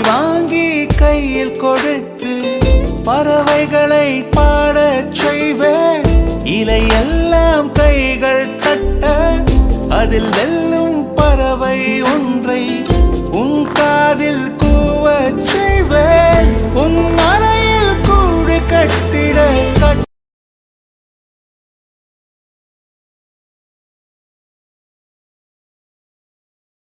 வாங்கி கையில் கொடுத்து பறவைகளை பாடச் செய்வேன். இலையெல்லாம் கைகள் தட்ட அதில் வெல்லும்